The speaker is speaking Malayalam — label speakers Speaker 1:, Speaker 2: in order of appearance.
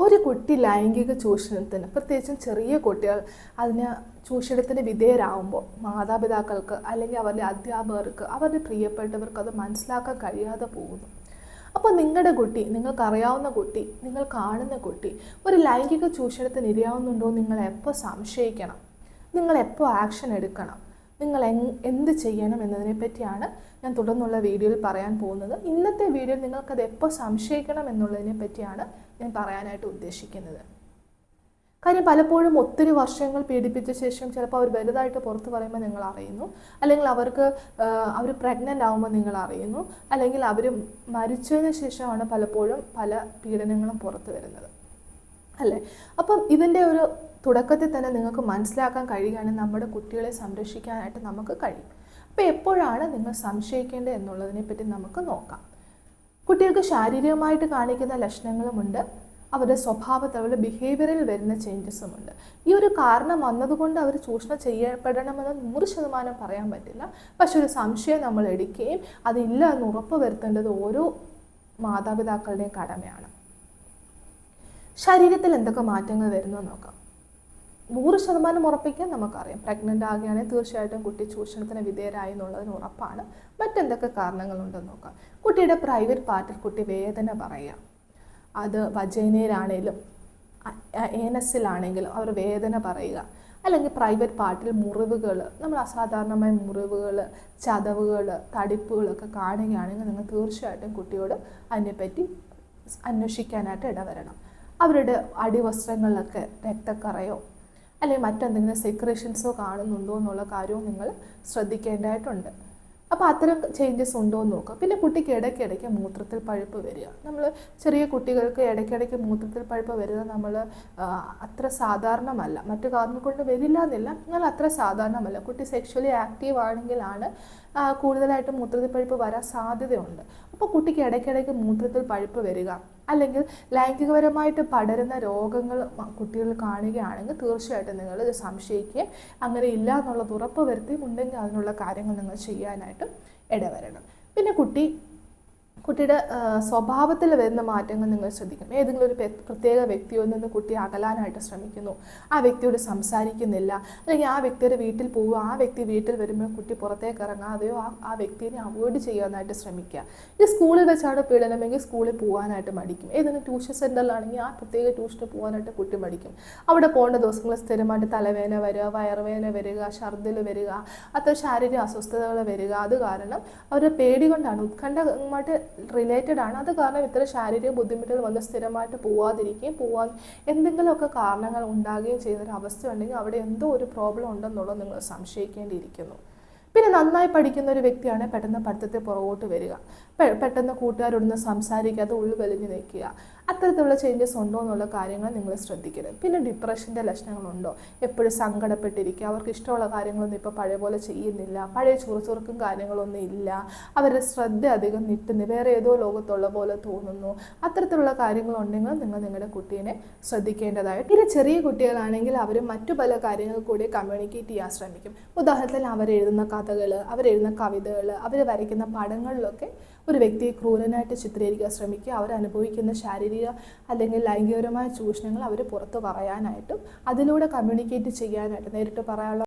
Speaker 1: ഒരു കുട്ടി ലൈംഗിക ചൂഷണത്തിന്, പ്രത്യേകിച്ചും ചെറിയ കുട്ടികൾ അതിന് ചൂഷണത്തിന് വിധേയരാകുമ്പോൾ മാതാപിതാക്കൾക്ക് അല്ലെങ്കിൽ അവരുടെ അധ്യാപകർക്ക്, അവരുടെ പ്രിയപ്പെട്ടവർക്ക് അത് മനസ്സിലാക്കാൻ കഴിയാതെ പോകുന്നു. അപ്പോൾ നിങ്ങളുടെ കുട്ടി, നിങ്ങൾക്കറിയാവുന്ന കുട്ടി, നിങ്ങൾ കാണുന്ന കുട്ടി ഒരു ലൈംഗിക ചൂഷണത്തിന് ഇരയാവുന്നുണ്ടോ നിങ്ങൾ എപ്പോൾ സംശയിക്കണം, നിങ്ങൾ എപ്പോൾ ആക്ഷൻ എടുക്കണം, നിങ്ങൾ എന്ത് ചെയ്യണം എന്നതിനെ പറ്റിയാണ് ഞാൻ തുടർന്നുള്ള വീഡിയോയിൽ പറയാൻ പോകുന്നത്. ഇന്നത്തെ വീഡിയോയിൽ നിങ്ങൾക്കത് എപ്പോൾ സംശയിക്കണം എന്നുള്ളതിനെ പറ്റിയാണ് ഞാൻ പറയാനായിട്ട് ഉദ്ദേശിക്കുന്നത്. കാര്യം പലപ്പോഴും ഒത്തിരി വർഷങ്ങൾ പീഡിപ്പിച്ച ശേഷം ചിലപ്പോൾ അവർ വലുതായിട്ട് പുറത്ത് പറയുമ്പോൾ നിങ്ങൾ അറിയുന്നു, അല്ലെങ്കിൽ അവർ പ്രഗ്നൻ്റ് ആകുമ്പോൾ നിങ്ങൾ അറിയുന്നു, അല്ലെങ്കിൽ അവർ മരിച്ചതിന് ശേഷമാണ് പലപ്പോഴും പല പീഡനങ്ങളും പുറത്ത് വരുന്നത്, അല്ലേ? അപ്പം ഇതിൻ്റെ ഒരു തുടക്കത്തിൽ തന്നെ നിങ്ങൾക്ക് മനസ്സിലാക്കാൻ കഴിയുകയാണെങ്കിൽ നമ്മുടെ കുട്ടികളെ സംരക്ഷിക്കാനായിട്ട് നമുക്ക് കഴിയും. അപ്പോൾ എപ്പോഴാണ് നിങ്ങൾ സംശയിക്കേണ്ടത് എന്നുള്ളതിനെ പറ്റി നമുക്ക് നോക്കാം. കുട്ടികൾക്ക് ശാരീരികമായിട്ട് കാണിക്കുന്ന ലക്ഷണങ്ങളുമുണ്ട്, അവരുടെ സ്വഭാവത്തിൽ, അവരുടെ ബിഹേവിയറിൽ വരുന്ന ചേഞ്ചസുമുണ്ട്. ഈ ഒരു കാരണം വന്നതുകൊണ്ട് അവർ ചൂഷണം ചെയ്യപ്പെടണമെന്ന് 100% പറയാൻ പറ്റില്ല. പക്ഷെ ഒരു സംശയം നമ്മൾ എടുക്കുകയും അതില്ല എന്ന് ഉറപ്പ് വരുത്തേണ്ടത് ഓരോ മാതാപിതാക്കളുടെയും കടമയാണ്. ശരീരത്തിൽ എന്തൊക്കെ മാറ്റങ്ങൾ വരുന്നു നോക്കാം. 100% ഉറപ്പിക്കാൻ നമുക്കറിയാം, പ്രഗ്നൻ്റ് ആകുകയാണെങ്കിൽ തീർച്ചയായിട്ടും കുട്ടി ചൂഷണത്തിന് വിധേയരായി എന്നുള്ളതിന് ഉറപ്പാണ്. മറ്റെന്തൊക്കെ കാരണങ്ങളുണ്ടെന്ന് നോക്കാം. കുട്ടിയുടെ പ്രൈവറ്റ് പാർട്ടിൽ കുട്ടി വേദന പറയുക, അത് വജൈനയിലാണെങ്കിലും ഏനസിലാണെങ്കിലും അവർ വേദന പറയുക, അല്ലെങ്കിൽ പ്രൈവറ്റ് പാർട്ടിൽ മുറിവുകൾ, നമ്മൾ അസാധാരണമായ മുറിവുകൾ, ചതവുകൾ, തടിപ്പുകളൊക്കെ കാണുകയാണെങ്കിൽ നിങ്ങൾ തീർച്ചയായിട്ടും കുട്ടിയോട് അതിനെപ്പറ്റി അന്വേഷിക്കാനായിട്ട് ഇടവരണം. അവരുടെ അടിവസ്ത്രങ്ങളിലൊക്കെ രക്തക്കറയോ അല്ലെങ്കിൽ മറ്റെന്തെങ്കിലും സെക്രേഷൻസോ കാണുന്നുണ്ടോ എന്നുള്ള കാര്യവും നിങ്ങൾ ശ്രദ്ധിക്കേണ്ടതായിട്ടുണ്ട്. അപ്പോൾ അത്തരം ചേഞ്ചസ് ഉണ്ടോ എന്ന് നോക്കുക. പിന്നെ കുട്ടിക്ക് ഇടയ്ക്കിടയ്ക്ക് മൂത്രത്തിൽ പഴുപ്പ് വരിക. നമ്മൾ ചെറിയ കുട്ടികൾക്ക് ഇടയ്ക്കിടയ്ക്ക് മൂത്രത്തിൽ പഴുപ്പ് വരുന്നത് നമ്മൾ അത്ര സാധാരണമല്ല. മറ്റു കാരണം കൊണ്ട് വരില്ല എന്നില്ല, എന്നാൽ അത്ര സാധാരണമല്ല. കുട്ടി സെക്ഷലി ആക്റ്റീവ് ആണെങ്കിലാണ് കൂടുതലായിട്ട് മൂത്രത്തിൽ പഴുപ്പ് വരാൻ സാധ്യതയുണ്ട്. അപ്പോൾ കുട്ടിക്ക് ഇടയ്ക്കിടയ്ക്ക് മൂത്രത്തിൽ പഴുപ്പ് വരിക, അല്ലെങ്കിൽ ലൈംഗികപരമായിട്ട് പടരുന്ന രോഗങ്ങൾ കുട്ടികൾ കാണുകയാണെങ്കിൽ തീർച്ചയായിട്ടും നിങ്ങൾ ഇത് സംശയിക്കുകയും അങ്ങനെ ഇല്ല എന്നുള്ളത് ഉറപ്പ് വരുത്തിയും ഉണ്ടെങ്കിൽ അതിനുള്ള കാര്യങ്ങൾ നിങ്ങൾ ചെയ്യാനായിട്ട് ഇടവരണം. പിന്നെ കുട്ടിയുടെ സ്വഭാവത്തിൽ വരുന്ന മാറ്റങ്ങൾ നിങ്ങൾ ശ്രദ്ധിക്കണം. ഏതെങ്കിലും ഒരു പ്രത്യേക വ്യക്തിയിൽ നിന്ന് കുട്ടി അകലാനായിട്ട് ശ്രമിക്കുന്നു, ആ വ്യക്തിയോട് സംസാരിക്കുന്നില്ല, അല്ലെങ്കിൽ ആ വ്യക്തിയുടെ വീട്ടിൽ പോവുക, ആ വ്യക്തി വീട്ടിൽ വരുമ്പോൾ കുട്ടി പുറത്തേക്ക് ഇറങ്ങാതെയോ ആ വ്യക്തിയെ അവോയ്ഡ് ചെയ്യാനായിട്ട് ശ്രമിക്കുക. ഈ സ്കൂളിൽ വെച്ചാണ് പീഡനമെങ്കിൽ സ്കൂളിൽ പോകാനായിട്ട് മടിക്കും. ഏതെങ്കിലും ട്യൂഷൻ സെൻ്ററിലാണെങ്കിൽ ആ പ്രത്യേക ട്യൂഷന് പോകാനായിട്ട് കുട്ടി മടിക്കും. അവിടെ പോകേണ്ട ദിവസങ്ങളിൽ സ്ഥിരമായിട്ട് തലവേദന വരിക, വയറുവേദന വരിക, ഛർദ്ദിൽ വരിക, അത്ര ശാരീരിക അസ്വസ്ഥതകൾ വരിക. അത് കാരണം അവരുടെ പേടി കൊണ്ടാണ്, ഉത്കണ്ഠമായിട്ട് റിലേറ്റഡ് ആണ്. അത് കാരണം ഇത്തരം ശാരീരിക ബുദ്ധിമുട്ടുകൾ വന്ന് സ്ഥിരമായിട്ട് പോവാൻ എന്തെങ്കിലുമൊക്കെ കാരണങ്ങൾ ഉണ്ടാകുകയും ചെയ്യുന്നൊരവസ്ഥ ഉണ്ടെങ്കിൽ അവിടെ എന്തോ ഒരു പ്രോബ്ലം ഉണ്ടെന്നുള്ളത് നിങ്ങൾ സംശയിക്കേണ്ടിയിരിക്കുന്നു. പിന്നെ നന്നായി പഠിക്കുന്ന ഒരു വ്യക്തിയാണ് പെട്ടെന്ന് പഠിത്തത്തിൽ പുറകോട്ട് വരിക, പെട്ടെന്ന് കൂട്ടുകാരോടൊന്ന് സംസാരിക്കാതെ ഉള്ളു വലിഞ്ഞു നിൽക്കുക. അത്തരത്തിലുള്ള ചേഞ്ചസ് ഉണ്ടോ എന്നുള്ള കാര്യങ്ങൾ നിങ്ങൾ ശ്രദ്ധിക്കണം. പിന്നെ ഡിപ്രഷൻ്റെ ലക്ഷണങ്ങളുണ്ടോ, എപ്പോഴും സങ്കടപ്പെട്ടിരിക്കുക, അവർക്ക് ഇഷ്ടമുള്ള കാര്യങ്ങളൊന്നും ഇപ്പോൾ പഴയ പോലെ ചെയ്യുന്നില്ല, പഴയ ചുറുചുറുക്കും കാര്യങ്ങളൊന്നും ഇല്ല, അവരുടെ ശ്രദ്ധ അധികം നിട്ടുന്നു, വേറെ ഏതോ ലോകത്തുള്ള പോലെ തോന്നുന്നു. അത്തരത്തിലുള്ള കാര്യങ്ങളുണ്ടെങ്കിൽ നിങ്ങൾ നിങ്ങളുടെ കുട്ടീനെ ശ്രദ്ധിക്കേണ്ടതായിട്ട്. പിന്നെ ചെറിയ കുട്ടികളാണെങ്കിൽ അവർ മറ്റു പല കാര്യങ്ങൾ കൂടി കമ്മ്യൂണിക്കേറ്റ് ചെയ്യാൻ ശ്രമിക്കും. ഉദാഹരണത്തിന് അവരെഴുതുന്ന കഥകൾ, അവരെഴുതുന്ന കവിതകൾ, അവർ വരയ്ക്കുന്ന പടങ്ങളിലൊക്കെ ഒരു വ്യക്തിയെ ക്രൂരനായിട്ട് ചിത്രീകരിക്കാൻ ശ്രമിക്കുക. അവരനുഭവിക്കുന്ന ശാരീരിക അല്ലെങ്കിൽ ലൈംഗികപരമായ ചൂഷണങ്ങൾ അവർ പുറത്ത് പറയാനായിട്ടും അതിലൂടെ കമ്മ്യൂണിക്കേറ്റ് ചെയ്യാനായിട്ട്, നേരിട്ട് പറയാനുള്ള